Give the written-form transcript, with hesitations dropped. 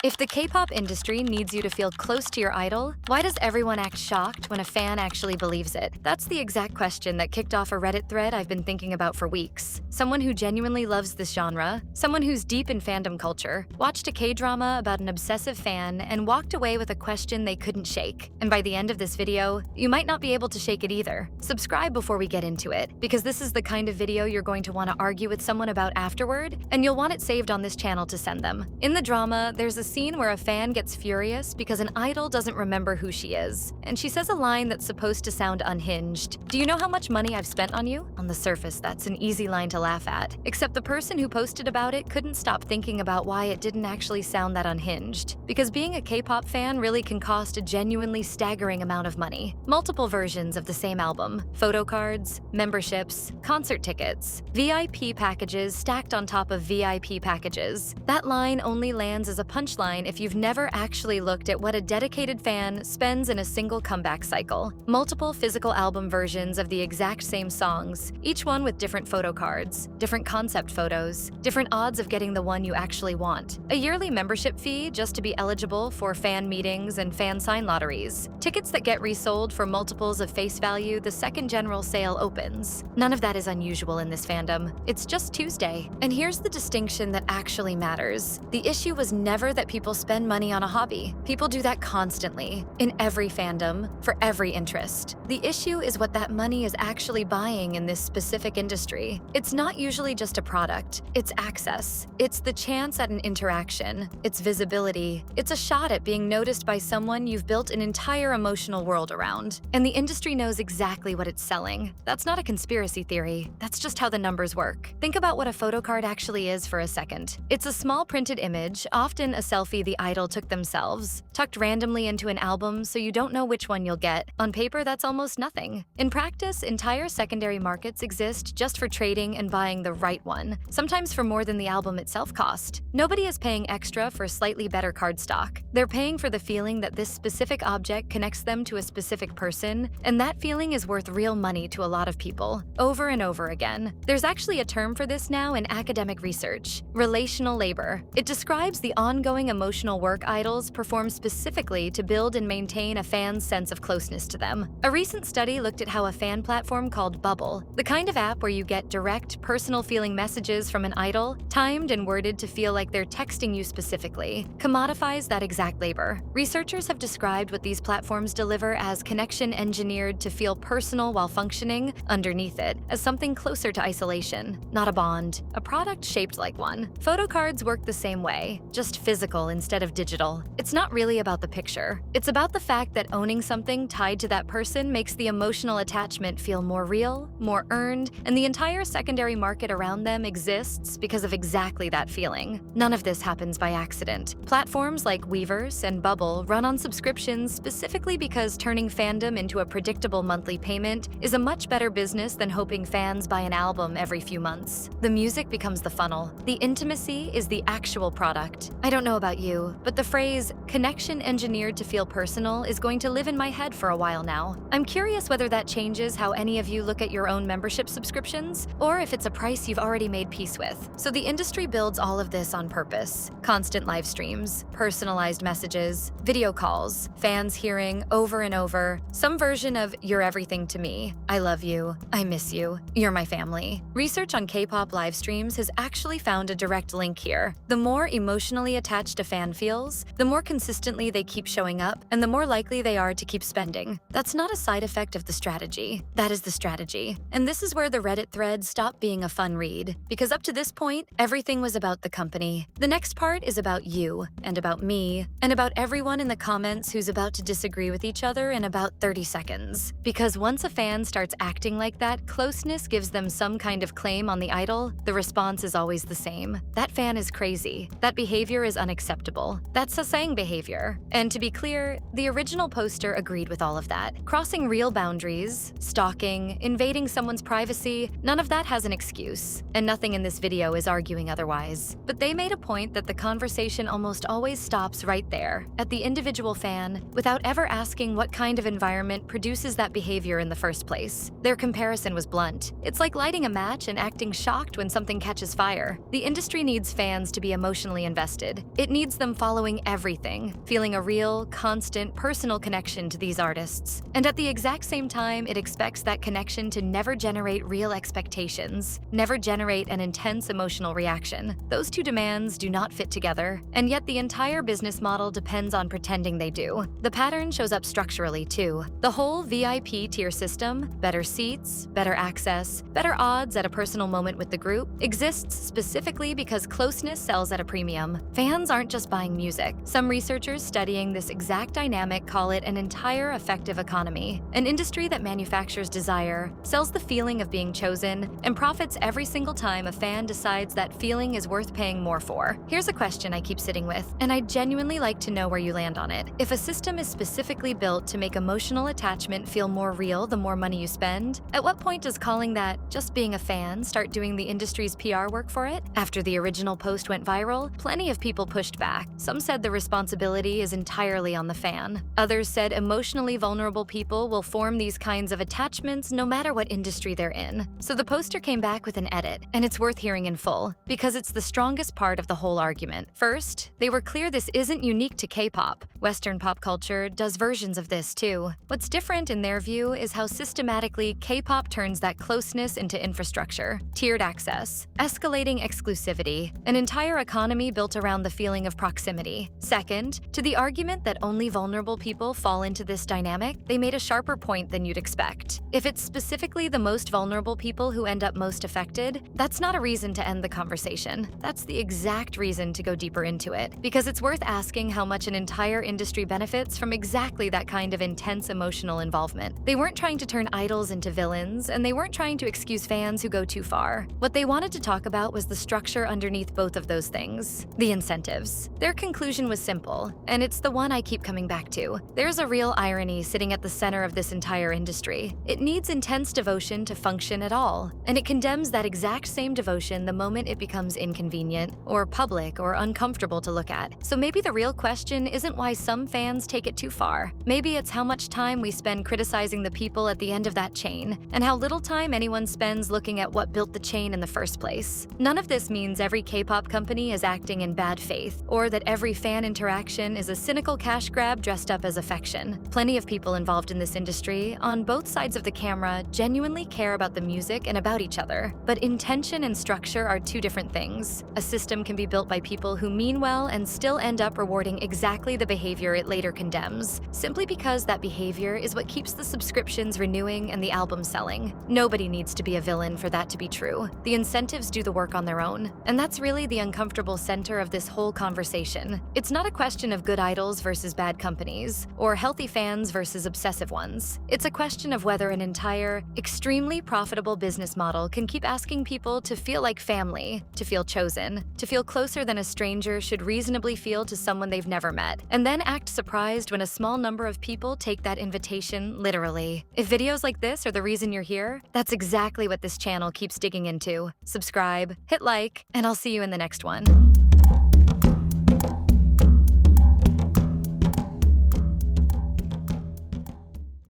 If the K-pop industry needs you to feel close to your idol, why does everyone act shocked when a fan actually believes it? That's the exact question that kicked off a Reddit thread I've been thinking about for weeks. Someone who genuinely loves this genre, someone who's deep in fandom culture, watched a K-drama about an obsessive fan and walked away with a question they couldn't shake. And by the end of this video, you might not be able to shake it either. Subscribe before we get into it, because this is the kind of video you're going to want to argue with someone about afterward, and you'll want it saved on this channel to send them. In the drama, there's a scene where a fan gets furious because an idol doesn't remember who she is, and she says a line that's supposed to sound unhinged. "Do you know how much money I've spent on you?" On the surface, that's an easy line to laugh at, except the person who posted about it couldn't stop thinking about why it didn't actually sound that unhinged. Because being a K-pop fan really can cost a genuinely staggering amount of money. Multiple versions of the same album, photo cards, memberships, concert tickets, VIP packages stacked on top of VIP packages. That line only lands as a punchline if you've never actually looked at what a dedicated fan spends in a single comeback cycle. Multiple physical album versions of the exact same songs, each one with different photo cards, different concept photos, different odds of getting the one you actually want. A yearly membership fee just to be eligible for fan meetings and fan sign lotteries. Tickets that get resold for multiples of face value the second general sale opens. None of that is unusual in this fandom. It's just Tuesday. And here's the distinction that actually matters. The issue was never that people spend money on a hobby. People do that constantly, in every fandom, for every interest. The issue is what that money is actually buying in this specific industry. It's not usually just a product. It's access. It's the chance at an interaction. It's visibility. It's a shot at being noticed by someone you've built an entire emotional world around. And the industry knows exactly what it's selling. That's not a conspiracy theory. That's just how the numbers work. Think about what a photo card actually is for a second. It's a small printed image, often a selfie the idol took themselves, tucked randomly into an album so you don't know which one you'll get. On paper, that's almost nothing. In practice, entire secondary markets exist just for trading and buying the right one, sometimes for more than the album itself cost. Nobody is paying extra for slightly better cardstock. They're paying for the feeling that this specific object connects them to a specific person, and that feeling is worth real money to a lot of people, over and over again. There's actually a term for this now in academic research: relational labor. It describes the ongoing emotional work idols perform specifically to build and maintain a fan's sense of closeness to them. A recent study looked at how a fan platform called Bubble, the kind of app where you get direct, personal feeling messages from an idol, timed and worded to feel like they're texting you specifically, commodifies that exact labor. Researchers have described what these platforms deliver as connection engineered to feel personal while functioning underneath it, as something closer to isolation, not a bond, a product shaped like one. Photo cards work the same way, just physical instead of digital. It's not really about the picture. It's about the fact that owning something tied to that person makes the emotional attachment feel more real, more earned, and the entire secondary market around them exists because of exactly that feeling. None of this happens by accident. Platforms like Weverse and Bubble run on subscriptions specifically because turning fandom into a predictable monthly payment is a much better business than hoping fans buy an album every few months. The music becomes the funnel. The intimacy is the actual product. I don't know about you, but the phrase "connection engineered to feel personal" is going to live in my head for a while now. I'm curious whether that changes how any of you look at your own membership subscriptions, or if it's a price you've already made peace with. So the industry builds all of this on purpose. Constant live streams, personalized messages, video calls, fans hearing over and over some version of "you're everything to me," "I love you," "I miss you," "you're my family." Research on K-pop live streams has actually found a direct link here. The more emotionally attached a fan feels, the more consistently they keep showing up, and the more likely they are to keep spending. That's not a side effect of the strategy. That is the strategy. And this is where the Reddit thread stopped being a fun read, because up to this point, everything was about the company. The next part is about you, and about me, and about everyone in the comments who's about to disagree with each other in about 30 seconds. Because once a fan starts acting like that, closeness gives them some kind of claim on the idol, the response is always the same. That fan is crazy. That behavior is unacceptable. That's Sasang behavior. And to be clear, the original poster agreed with all of that. Crossing real boundaries, stalking, invading someone's privacy, none of that has an excuse. And nothing in this video is arguing otherwise. But they made a point that the conversation almost always stops right there, at the individual fan, without ever asking what kind of environment produces that behavior in the first place. Their comparison was blunt. It's like lighting a match and acting shocked when something catches fire. The industry needs fans to be emotionally invested. It needs them following everything, feeling a real, constant, personal connection to these artists. And at the exact same time, it expects that connection to never generate real expectations, never generate an intense emotional reaction. Those two demands do not fit together, and yet the entire business model depends on pretending they do. The pattern shows up structurally, too. The whole VIP tier system, better seats, better access, better odds at a personal moment with the group, exists specifically because closeness sells at a premium. Fans aren't just buying music. Some researchers studying this exact dynamic call it an entire affective economy, an industry that manufactures desire, sells the feeling of being chosen, and profits every single time a fan decides that feeling is worth paying more for. Here's a question I keep sitting with, and I'd genuinely like to know where you land on it. If a system is specifically built to make emotional attachment feel more real the more money you spend, at what point does calling that just being a fan start doing the industry's PR work for it? After the original post went viral, plenty of people pushed back. Some said the responsibility is entirely on the fan. Others said emotionally vulnerable people will form these kinds of attachments no matter what industry they're in. So the poster came back with an edit, and it's worth hearing in full, because it's the strongest part of the whole argument. First, they were clear this isn't unique to K-pop. Western pop culture does versions of this too. What's different in their view is how systematically K-pop turns that closeness into infrastructure, tiered access, escalating exclusivity, an entire economy built around the feeling of proximity. Second, to the argument that only vulnerable people fall into this dynamic, they made a sharper point than you'd expect. If it's specifically the most vulnerable people who end up most affected, that's not a reason to end the conversation. That's the exact reason to go deeper into it, because it's worth asking how much an entire industry benefits from exactly that kind of intense emotional involvement. They weren't trying to turn idols into villains, and they weren't trying to excuse fans who go too far. What they wanted to talk about was the structure underneath both of those things, the incentives. Their conclusion was simple, and it's the one I keep coming back to. There's a real irony sitting at the center of this entire industry. It needs intense devotion to function at all, and it condemns that exact same devotion the moment it becomes inconvenient, or public, or uncomfortable to look at. So maybe the real question isn't why some fans take it too far. Maybe it's how much time we spend criticizing the people at the end of that chain, and how little time anyone spends looking at what built the chain in the first place. None of this means every K-pop company is acting in bad faith, or that every fan interaction is a cynical cash grab dressed up as affection. Plenty of people involved in this industry, on both sides of the camera, genuinely care about the music and about each other. But intention and structure are two different things. A system can be built by people who mean well and still end up rewarding exactly the behavior it later condemns, simply because that behavior is what keeps the subscriptions renewing and the album selling. Nobody needs to be a villain for that to be true. The incentives do the work on their own, and that's really the uncomfortable center of this whole conversation. It's not a question of good idols versus bad companies, or healthy fans versus obsessive ones. It's a question of whether an entire, extremely profitable business model can keep asking people to feel like family, to feel chosen, to feel closer than a stranger should reasonably feel to someone they've never met, and then act surprised when a small number of people take that invitation literally. If videos like this are the reason you're here, that's exactly what this channel keeps digging into. Subscribe, hit like, and I'll see you in the next one.